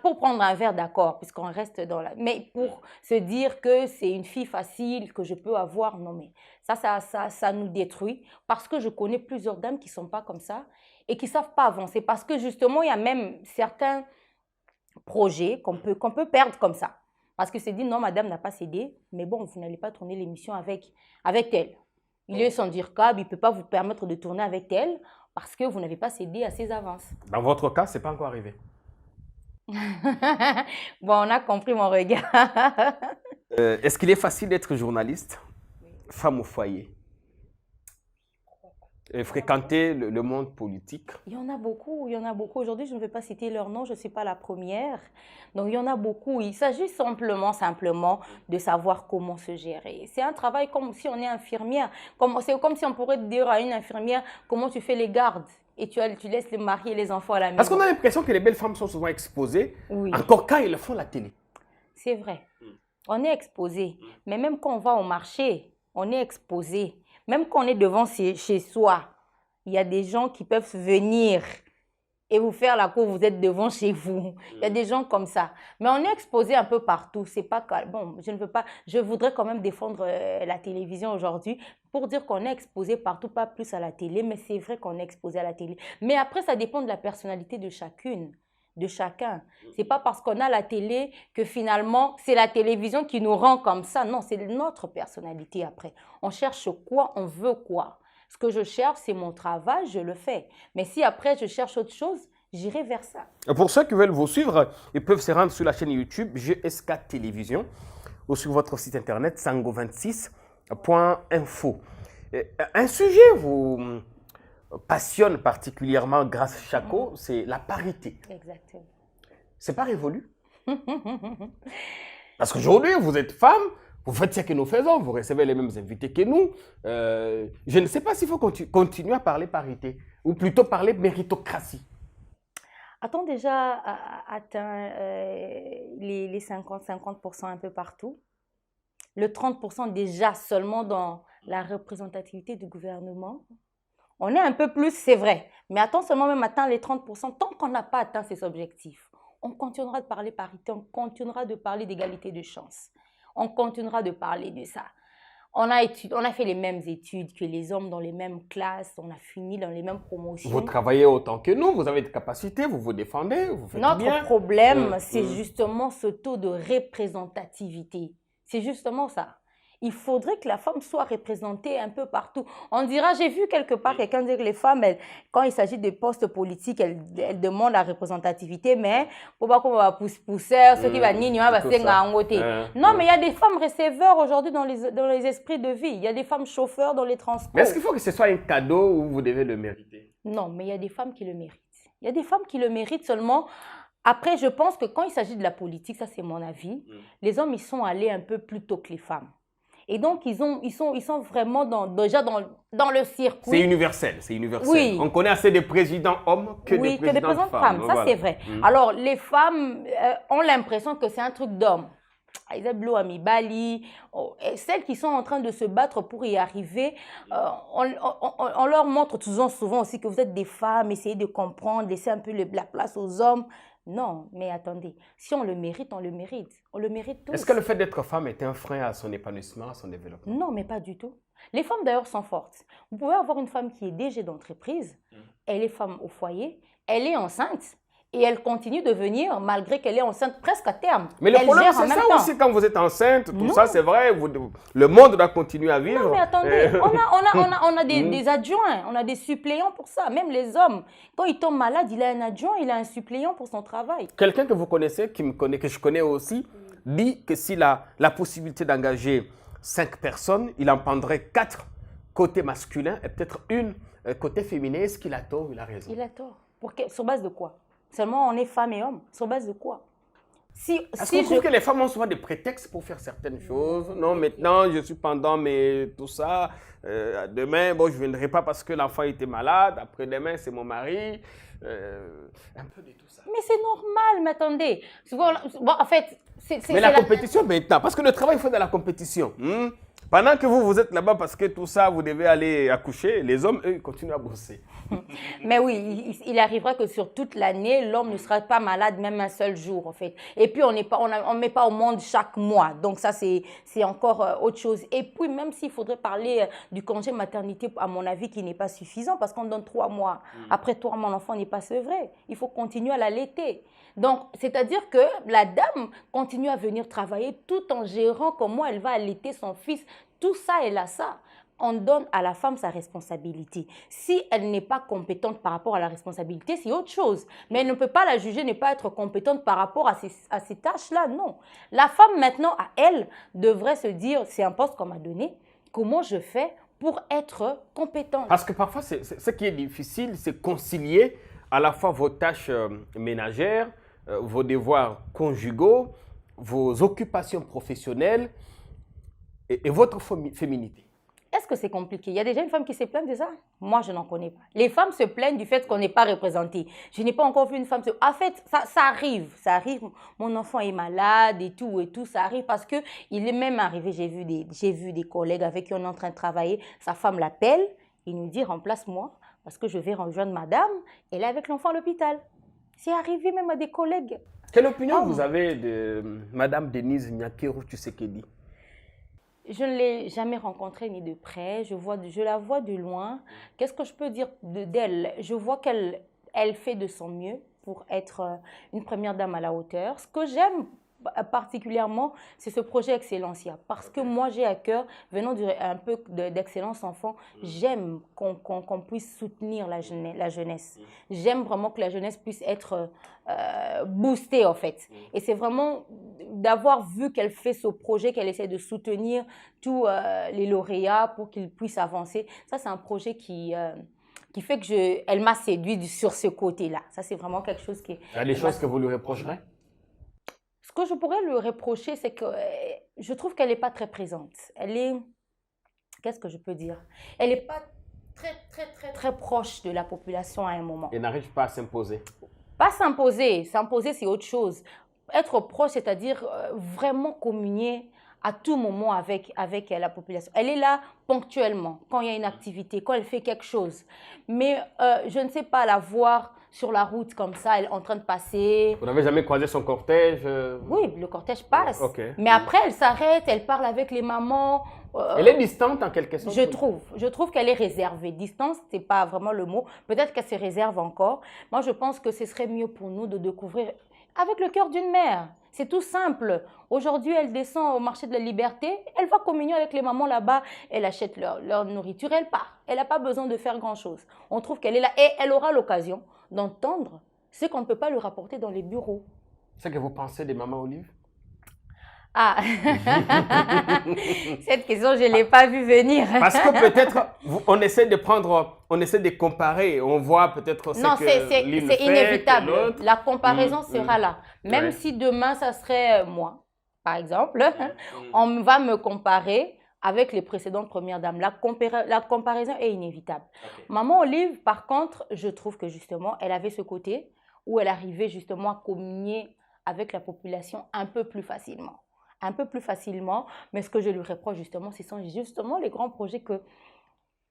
Pour prendre un verre, d'accord, puisqu'on reste dans la... Mais pour se dire que c'est une fille facile, que je peux avoir, non, mais ça nous détruit. Parce que je connais plusieurs dames qui ne sont pas comme ça et qui ne savent pas avancer. Parce que justement, il y a même certains projet qu'on peut perdre comme ça. Parce que c'est dit, non, madame n'a pas cédé, mais bon, vous n'allez pas tourner l'émission avec elle. Il est son DIRCAB, il ne peut pas vous permettre de tourner avec elle parce que vous n'avez pas cédé à ses avances. Dans votre cas, ce n'est pas encore arrivé. Bon, on a compris mon regard. Est-ce qu'il est facile d'être journaliste, femme au foyer? Et fréquenter le monde politique? Il y en a beaucoup, il y en a beaucoup. Aujourd'hui, je ne vais pas citer leur nom, je ne suis pas la première. Donc, il y en a beaucoup. Il s'agit simplement de savoir comment se gérer. C'est un travail comme si on est infirmière. C'est comme si on pourrait dire à une infirmière comment tu fais les gardes et tu laisses les maris et les enfants à la maison. Parce qu'on a l'impression que les belles femmes sont souvent exposées, oui. Encore quand ils font la télé. C'est vrai. On est exposé. Mais même quand on va au marché, on est exposé. Même quand on est devant chez soi, il y a des gens qui peuvent venir et vous faire la cour, vous êtes devant chez vous. Il y a des gens comme ça. Mais on est exposé un peu partout. C'est pas bon, je voudrais quand même défendre la télévision aujourd'hui pour dire qu'on est exposé partout, pas plus à la télé, mais c'est vrai qu'on est exposé à la télé. Mais après, ça dépend de la personnalité de chacune. De chacun. C'est pas parce qu'on a la télé que finalement c'est la télévision qui nous rend comme ça. Non, c'est notre personnalité après. On cherche quoi, on veut quoi. Ce que je cherche, c'est mon travail, je le fais. Mais si après je cherche autre chose, j'irai vers ça. Pour ceux qui veulent vous suivre, ils peuvent se rendre sur la chaîne YouTube GSK Télévision ou sur votre site internet sango26.info. Un sujet vous passionne particulièrement grâce Chaco, c'est la parité. Exactement. C'est pas révolu? Parce qu'aujourd'hui, vous êtes femme, vous faites ce que nous faisons, vous recevez les mêmes invités que nous. Je ne sais pas s'il faut continuer à parler parité ou plutôt parler méritocratie. A-t-on déjà atteint les 50% un peu partout? Le 30% déjà seulement dans la représentativité du gouvernement? On est un peu plus, c'est vrai, mais attends seulement même atteindre les 30%, tant qu'on n'a pas atteint ces objectifs. On continuera de parler parité, on continuera de parler d'égalité de chance. On continuera de parler de ça. On a fait les mêmes études que les hommes dans les mêmes classes, on a fini dans les mêmes promotions. Vous travaillez autant que nous, vous avez des capacités, vous vous défendez, vous faites bien. Notre problème, c'est justement ce taux de représentativité. C'est justement ça. Il faudrait que la femme soit représentée un peu partout. On dira, j'ai vu quelque part quelqu'un dire que les femmes, quand il s'agit de postes politiques, elles demandent la représentativité, mais pour pas qu'on va pousser, ceux qui vont non, mais il y a des femmes receveurs aujourd'hui dans les esprits de vie. Il y a des femmes chauffeurs dans les transports. Mais est-ce qu'il faut que ce soit un cadeau ou vous devez le mériter? Non, mais il y a des femmes qui le méritent. Il y a des femmes qui le méritent seulement. Après, je pense que quand il s'agit de la politique, ça c'est mon avis, les hommes, ils sont allés un peu plus tôt que les femmes. Et donc, ils sont vraiment déjà dans le circuit. C'est universel, c'est universel. Oui. On connaît assez de présidents hommes que de présidents femmes. Ça, c'est vrai. Alors, les femmes ont l'impression que c'est un truc d'homme. Isabelle Amibali, celles qui sont en train de se battre pour y arriver, on leur montre souvent aussi que vous êtes des femmes, essayez de comprendre, laissez un peu la place aux hommes. Non, mais attendez, si on le mérite, on le mérite. On le mérite tous. Est-ce que le fait d'être femme est un frein à son épanouissement, à son développement? Non, mais pas du tout. Les femmes d'ailleurs sont fortes. Vous pouvez avoir une femme qui est DG d'entreprise, elle est femme au foyer, elle est enceinte et elle continue de venir malgré qu'elle est enceinte presque à terme. Mais le problème, c'est ça aussi quand vous êtes enceinte, tout ça, c'est vrai, le monde doit continuer à vivre. Non, mais attendez, on a des adjoints, on a des suppléants pour ça. Même les hommes, quand ils tombent malades, il a un adjoint, il a un suppléant pour son travail. Quelqu'un que vous connaissez, que je connais aussi, dit que s'il a la possibilité d'engager 5 personnes, il en prendrait 4 côté masculin et peut-être une côté féminin. Est-ce qu'il a tort ou il a raison? Il a tort. Sur base de quoi? Seulement on est femmes et hommes. Sur base de quoi? Est-ce qu'on trouve que les femmes ont souvent des prétextes pour faire certaines choses? Non, maintenant, je suis pendant, mais tout ça. Demain, bon, je ne viendrai pas parce que l'enfant était malade. Après-demain, c'est mon mari. Un peu de tout ça. Mais c'est normal, mais attendez. Bon, en fait, mais la compétition maintenant, parce que le travail, il faut de la compétition. Pendant que vous êtes là-bas parce que tout ça, vous devez aller accoucher, les hommes, eux, ils continuent à bosser. Mais oui, il arrivera que sur toute l'année, l'homme ne sera pas malade même un seul jour, en fait. Et puis, on ne met pas au monde chaque mois. Donc, ça, c'est encore autre chose. Et puis, même s'il faudrait parler du congé maternité, à mon avis, qui n'est pas suffisant parce qu'on donne 3 mois. Après 3 mois, l'enfant n'est pas sevré. Il faut continuer à l'allaiter. Donc, c'est-à-dire que la dame continue à venir travailler tout en gérant comment elle va allaiter son fils. Tout ça, elle a ça. On donne à la femme sa responsabilité. Si elle n'est pas compétente par rapport à la responsabilité, c'est autre chose. Mais elle ne peut pas la juger, ne pas être compétente par rapport à ces tâches-là, non. La femme, maintenant, à elle, devrait se dire, c'est un poste qu'on m'a donné, comment je fais pour être compétente? Parce que parfois, ce qui est difficile, c'est concilier à la fois vos tâches ménagères, vos devoirs conjugaux, vos occupations professionnelles et votre féminité. Est-ce que c'est compliqué? Il y a déjà une femme qui se plaint de ça? Moi, je n'en connais pas. Les femmes se plaignent du fait qu'on n'est pas représenté. Je n'ai pas encore vu une femme En fait, ça arrive. Ça arrive. Mon enfant est malade et tout. Ça arrive parce qu'il est même arrivé. J'ai vu des collègues avec qui on est en train de travailler. Sa femme l'appelle. Il nous dit, remplace-moi parce que je vais rejoindre madame. Elle est avec l'enfant à l'hôpital. C'est arrivé même à des collègues. Quelle opinion vous avez de madame Denise Nyakeru Tshisekedi? Je ne l'ai jamais rencontrée ni de près. Je la vois de loin. Qu'est-ce que je peux dire d'elle? Je vois qu'elle fait de son mieux pour être une première dame à la hauteur. Ce que j'aime particulièrement, c'est ce projet Excellencia. Parce que moi, j'ai à cœur, venant un peu d'Excellence Enfant, j'aime qu'on puisse soutenir la jeunesse. J'aime vraiment que la jeunesse puisse être boostée, en fait. Et c'est vraiment d'avoir vu qu'elle fait ce projet, qu'elle essaie de soutenir tous les lauréats pour qu'ils puissent avancer. Ça, c'est un projet qui fait que elle m'a séduit sur ce côté-là. Ça, c'est vraiment quelque chose qui... Il y a des choses que vous lui reprocherez? Ce que je pourrais lui reprocher, c'est que je trouve qu'elle n'est pas très présente. Qu'est-ce que je peux dire? Elle n'est pas très proche de la population à un moment. Elle n'arrive pas à s'imposer. Pas s'imposer. S'imposer, c'est autre chose. Être proche, c'est-à-dire vraiment communier à tout moment avec la population. Elle est là ponctuellement, quand il y a une activité, quand elle fait quelque chose. Mais je ne sais pas la voir sur la route comme ça, elle est en train de passer. Vous n'avez jamais croisé son cortège? Oui, le cortège passe. Okay. Mais après, elle s'arrête, elle parle avec les mamans. Elle est distante en quelque sorte? Je trouve qu'elle est réservée. Distance, ce n'est pas vraiment le mot. Peut-être qu'elle se réserve encore. Moi, je pense que ce serait mieux pour nous de découvrir avec le cœur d'une mère. C'est tout simple. Aujourd'hui, elle descend au marché de la Liberté, elle va communier avec les mamans là-bas, elle achète leur nourriture, elle part. Elle n'a pas besoin de faire grand-chose. On trouve qu'elle est là et elle aura l'occasion d'entendre ce qu'on ne peut pas lui rapporter dans les bureaux. C'est ce que vous pensez des mamans Olive? Ah, cette question, je ne l'ai pas vue venir. Parce que peut-être, on essaie de comparer, on voit peut-être ce non, que l'une c'est fait, inévitable. que l'autre. La comparaison sera là. Même si demain, ça serait moi, par exemple, on va me comparer avec les précédentes premières dames. La comparaison est inévitable. Okay. Maman Olive, par contre, je trouve que justement, elle avait ce côté où elle arrivait justement à communier avec la population un peu plus facilement. Mais ce que je lui reproche justement, ce sont justement les grands projets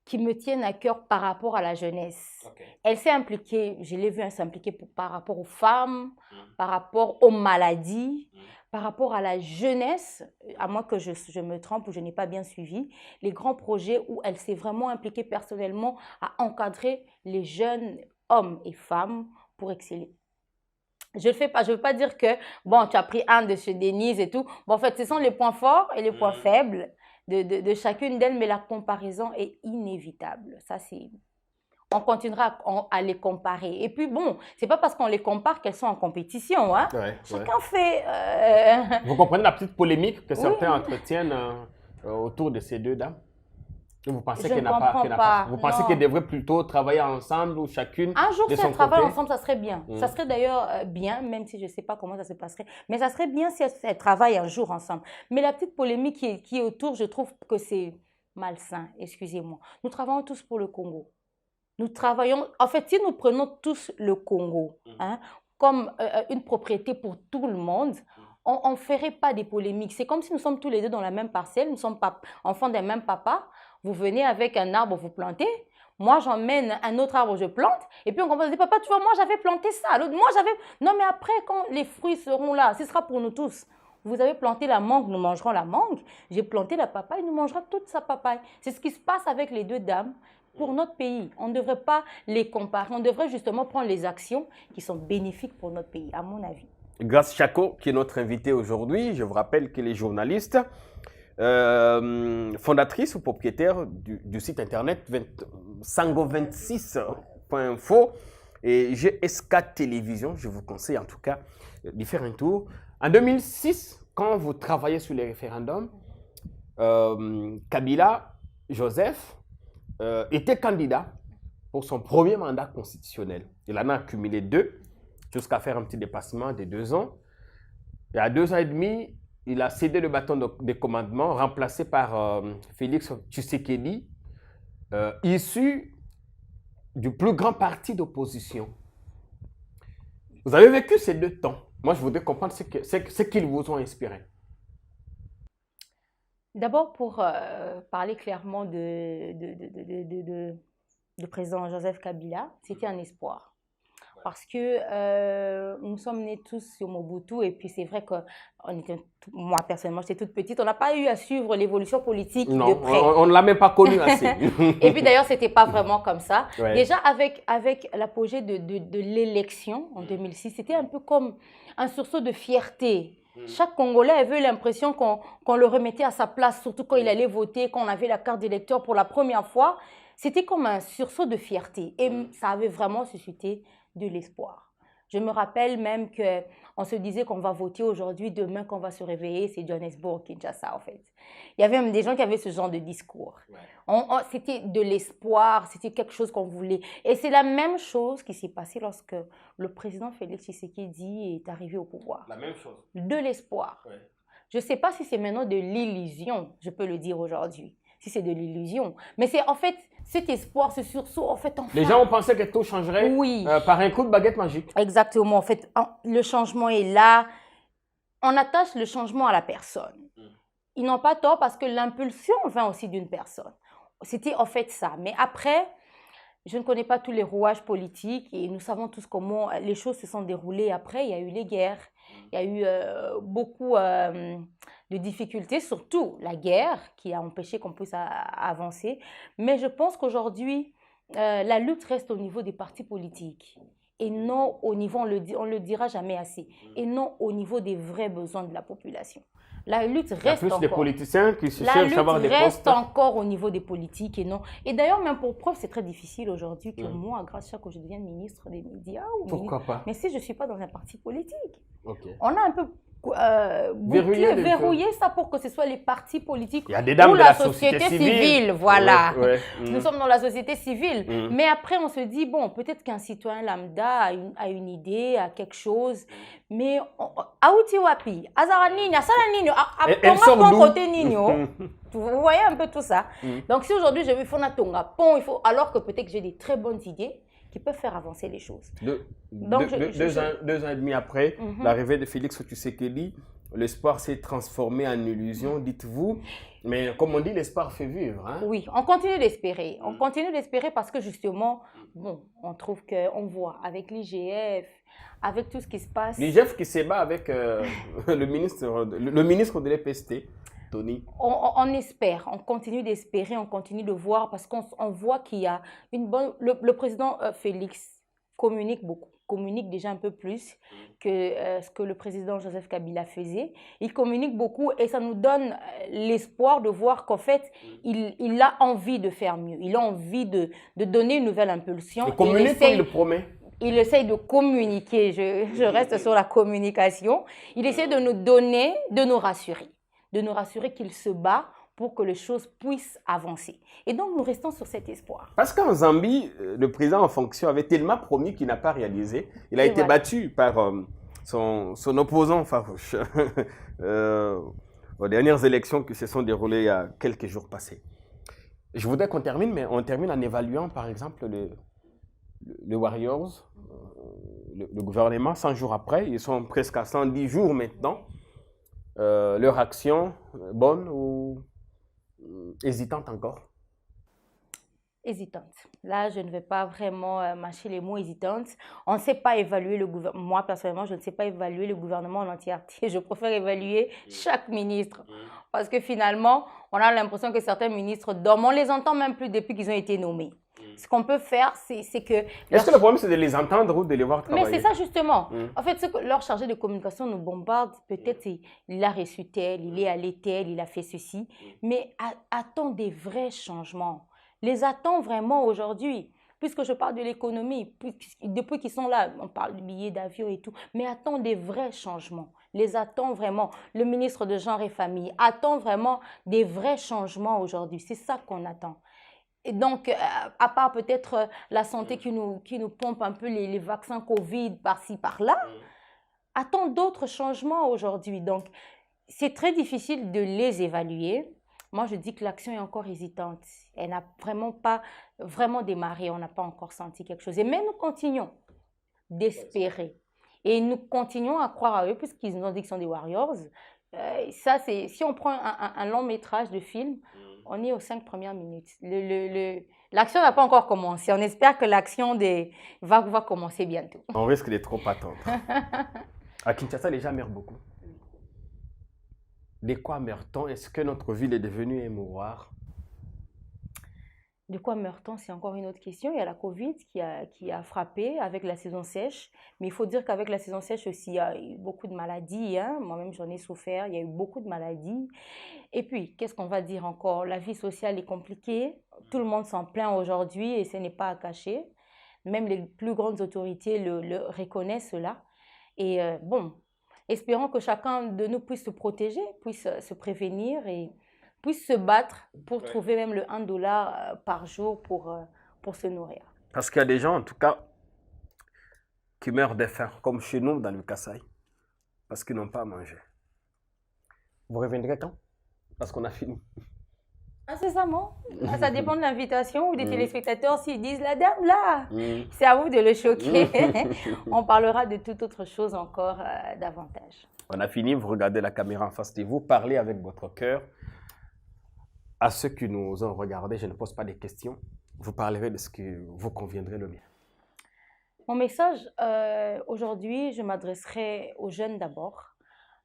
qui me tiennent à cœur par rapport à la jeunesse. Okay. Elle s'est impliquée, je l'ai vu s'impliquer par rapport aux femmes, par rapport aux maladies, par rapport à la jeunesse, à moins que je me trompe ou je n'ai pas bien suivi, les grands projets où elle s'est vraiment impliquée personnellement à encadrer les jeunes hommes et femmes pour exceller. Je ne fais pas, je veux pas dire que, bon, tu as pris un de chez Denise et tout. Bon, en fait, ce sont les points forts et les points faibles de chacune d'elles, mais la comparaison est inévitable. Ça, c'est... On continuera à les comparer. Et puis, bon, c'est pas parce qu'on les compare qu'elles sont en compétition. Hein? Chacun fait... Vous comprenez la petite polémique que certains entretiennent autour de ces deux dames? Vous pensez qu'elle n'a pas. Vous pensez qu'elles devraient plutôt travailler ensemble ou chacune un jour, de si son elles travaillent côté? ensemble, ça serait bien. Ça serait d'ailleurs bien, même si je ne sais pas comment ça se passerait. Mais ça serait bien si elles travaillent un jour ensemble. Mais la petite polémique qui est autour, je trouve que c'est malsain. Excusez-moi. Nous travaillons tous pour le Congo. Nous travaillons... En fait, si nous prenons tous le Congo comme une propriété pour tout le monde, on ne ferait pas des polémiques. C'est comme si nous sommes tous les deux dans la même parcelle, nous ne sommes pas enfants d'un même papa. Vous venez avec un arbre, vous plantez. Moi, j'emmène un autre arbre, je plante. Et puis, on commence à dire, papa, tu vois, moi, j'avais planté ça. L'autre, moi, j'avais... Non, mais après, quand les fruits seront là, ce sera pour nous tous. Vous avez planté la mangue, nous mangerons la mangue. J'ai planté la papaye, nous mangerons toute sa papaye. C'est ce qui se passe avec les deux dames pour notre pays. On ne devrait pas les comparer. On devrait justement prendre les actions qui sont bénéfiques pour notre pays, à mon avis. Grace Chako, qui est notre invitée aujourd'hui, je vous rappelle qu'elle est journaliste, fondatrice ou propriétaire du site internet sango26.info et GSK Télévision. Je vous conseille en tout cas d'y faire un tour. En 2006, quand vous travaillez sur les référendums, Kabila Joseph était candidat pour son premier mandat constitutionnel. Il en a accumulé 2, jusqu'à faire un petit dépassement de 2 ans. Et à 2 ans et demi, il a cédé le bâton de commandement, remplacé par Félix Tshisekedi, issu du plus grand parti d'opposition. Vous avez vécu ces 2 temps. Moi, je voudrais comprendre ce qu'ils vous ont inspiré. D'abord, pour parler clairement du président Joseph Kabila, c'était un espoir. Parce que nous sommes nés tous sur Mobutu et puis c'est vrai que moi personnellement j'étais toute petite, on n'a pas eu à suivre l'évolution politique de près. On ne l'a même pas connu assez. Et puis d'ailleurs c'était pas vraiment comme ça. Ouais. Déjà avec l'apogée de l'élection en 2006, c'était un peu comme un sursaut de fierté. Chaque Congolais avait l'impression qu'on le remettait à sa place, surtout quand il allait voter, quand on avait la carte d'électeur pour la première fois. C'était comme un sursaut de fierté et ça avait vraiment suscité de l'espoir. Je me rappelle même qu'on se disait qu'on va voter aujourd'hui, demain qu'on va se réveiller, c'est Johannesburg, Kinshasa en fait. Il y avait même des gens qui avaient ce genre de discours. Ouais. C'était de l'espoir, c'était quelque chose qu'on voulait. Et c'est la même chose qui s'est passée lorsque le président Félix Tshisekedi est arrivé au pouvoir. La même chose. De l'espoir. Ouais. Je ne sais pas si c'est maintenant de l'illusion, je peux le dire aujourd'hui. Si c'est de l'illusion. Mais c'est en fait cet espoir, ce sursaut, en fait, enfin... Les gens ont pensé que tout changerait par un coup de baguette magique. Exactement. En fait, le changement est là. On attache le changement à la personne. Ils n'ont pas tort parce que l'impulsion vient aussi d'une personne. C'était en fait ça. Mais après, je ne connais pas tous les rouages politiques et nous savons tous comment les choses se sont déroulées. Après, il y a eu les guerres. Il y a eu beaucoup de difficultés, surtout la guerre qui a empêché qu'on puisse avancer. Mais je pense qu'aujourd'hui, la lutte reste au niveau des partis politiques. et non au niveau, on le dira jamais assez, et non au niveau des vrais besoins de la population. La lutte reste encore. Il y a plus de politiciens qui se La cherchent lutte à avoir des postes. reste encore au niveau des politiques et non. Et d'ailleurs, même pour preuve, c'est très difficile aujourd'hui que moi, grâce à ce que je devienne ministre des médias. Pourquoi pas? Mais si je ne suis pas dans un parti politique. Okay. On a un peu verrouillé ça pour que ce soit les partis politiques ou la société civile. Voilà. Nous sommes dans la société civile. Mais après, on se dit, bon, peut-être qu'un citoyen lambda a une idée, a quelque chose. Mais, Aouti Wapi, Azara Nino, Asala Nino, côté Nino. Vous voyez un peu tout ça. Donc, si aujourd'hui je veux faire un tonga pont, il faut, alors que peut-être que j'ai des très bonnes idées qui peuvent faire avancer les choses. Deux ans et demi après l'arrivée de Félix Tshisekedi, l'espoir s'est transformé en illusion, dites-vous. Mais comme on dit, l'espoir fait vivre. Hein? Oui, on continue d'espérer. On continue d'espérer parce que justement, bon, on trouve qu'on voit avec l'IGF, avec tout ce qui se passe. L'IGF qui se bat avec le ministre de l'EPST. Tony. On espère, on continue d'espérer, on continue de voir parce qu'on voit qu'il y a une bonne... Le président Félix communique beaucoup, communique déjà un peu plus que ce que le président Joseph Kabila faisait. Il communique beaucoup et ça nous donne l'espoir de voir qu'en fait, il a envie de faire mieux. Il a envie de donner une nouvelle impulsion. Il communique ou il le promet? Il essaye de communiquer, je reste sur la communication. Il essaie de nous donner, de nous rassurer qu'il se bat pour que les choses puissent avancer. Et donc, nous restons sur cet espoir. Parce qu'en Zambie, le président en fonction avait tellement promis qu'il n'a pas réalisé. Il a été battu par son opposant farouche aux dernières élections qui se sont déroulées il y a quelques jours passés. Je voudrais qu'on termine, mais on termine en évaluant, par exemple, les Warriors, le gouvernement, 100 jours après. Ils sont presque à 110 jours maintenant. Leur action, bonne ou hésitante encore? Hésitante. Là, je ne vais pas vraiment mâcher les mots hésitante. On ne sait pas évaluer le gouvernement. Moi, personnellement, je ne sais pas évaluer le gouvernement en entièreté. Je préfère évaluer chaque ministre. Parce que finalement, on a l'impression que certains ministres dorment. On ne les entend même plus depuis qu'ils ont été nommés. Ce qu'on peut faire, c'est que... Est-ce que le problème, c'est de les entendre ou de les voir travailler? Mais c'est ça, justement. En fait, ce que leur chargé de communication nous bombarde, peut-être il a reçu tel, il est allé tel, il a fait ceci. Mais attend des vrais changements. Les attend vraiment aujourd'hui. Puisque je parle de l'économie, depuis qu'ils sont là, on parle de billets d'avion et tout, mais attend des vrais changements. Les attend vraiment. Le ministre de Genre et Famille attend vraiment des vrais changements aujourd'hui. C'est ça qu'on attend. Et donc, à part peut-être la santé qui nous pompe un peu les vaccins Covid par-ci, par-là, attend d'autres changements aujourd'hui. Donc, c'est très difficile de les évaluer. Moi, je dis que l'action est encore hésitante. Elle n'a vraiment pas démarré. On n'a pas encore senti quelque chose. Mais nous continuons d'espérer. Et nous continuons à croire à eux, puisqu'ils nous ont dit qu'ils sont des Warriors. Ça, c'est, si on prend un long métrage de film, on est aux 5 premières minutes. L'action n'a pas encore commencé. On espère que l'action va commencer bientôt. On risque de trop attendre. À Kinshasa, les gens meurent beaucoup. De quoi meurt-on? Est-ce que notre ville est devenue un mouroir? De quoi meurt-on? C'est encore une autre question. Il y a la Covid qui a frappé avec la saison sèche. Mais il faut dire qu'avec la saison sèche aussi, il y a eu beaucoup de maladies. Hein? Moi-même, j'en ai souffert. Il y a eu beaucoup de maladies. Et puis, qu'est-ce qu'on va dire encore? La vie sociale est compliquée. Tout le monde s'en plaint aujourd'hui et ce n'est pas à cacher. Même les plus grandes autorités le reconnaissent cela. Et bon, espérons que chacun de nous puisse se protéger, puisse se prévenir et puisse se battre pour trouver même le $1 par jour pour se nourrir. Parce qu'il y a des gens, en tout cas, qui meurent de faim, comme chez nous dans le Kasaï, parce qu'ils n'ont pas à manger. Vous reviendrez quand? Parce qu'on a fini. Incessamment. Ça dépend de l'invitation ou des téléspectateurs s'ils disent « La dame, là !» C'est à vous de le choquer. On parlera de toute autre chose encore davantage. On a fini, vous regardez la caméra en face de vous, parlez avec votre cœur. À ceux qui nous ont regardés, je ne pose pas de questions. Vous parlerez de ce que vous conviendrez le mieux. Mon message, aujourd'hui, je m'adresserai aux jeunes d'abord,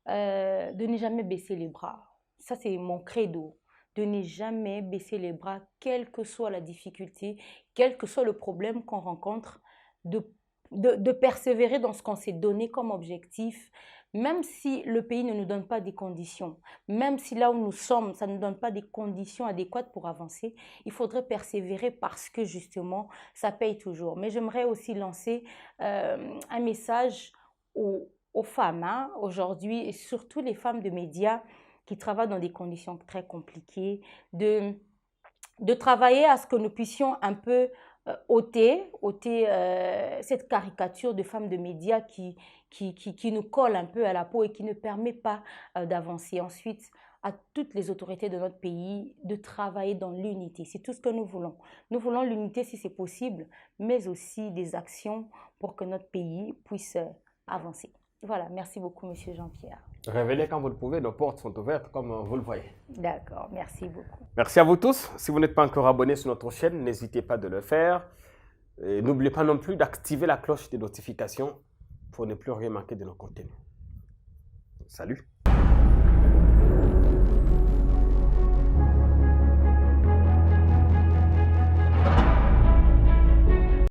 de ne jamais baisser les bras. Ça, c'est mon credo. De ne jamais baisser les bras, quelle que soit la difficulté, quel que soit le problème qu'on rencontre, de de persévérer dans ce qu'on s'est donné comme objectif, même si le pays ne nous donne pas des conditions, même si là où nous sommes, ça ne nous donne pas des conditions adéquates pour avancer, il faudrait persévérer parce que justement, ça paye toujours. Mais j'aimerais aussi lancer un message aux femmes aujourd'hui, et surtout les femmes de médias qui travaillent dans des conditions très compliquées, de travailler à ce que nous puissions un peu ôter cette caricature de femmes de médias qui nous colle un peu à la peau et qui ne permet pas d'avancer. Ensuite, à toutes les autorités de notre pays de travailler dans l'unité. C'est tout ce que nous voulons. Nous voulons l'unité si c'est possible, mais aussi des actions pour que notre pays puisse avancer. Voilà, merci beaucoup, Monsieur Jean-Pierre. Révélez quand vous le pouvez, nos portes sont ouvertes comme vous le voyez. D'accord, merci beaucoup. Merci à vous tous. Si vous n'êtes pas encore abonné sur notre chaîne, n'hésitez pas de le faire. N'oubliez pas non plus d'activer la cloche de notification pour ne plus rien manquer de nos contenus. Salut!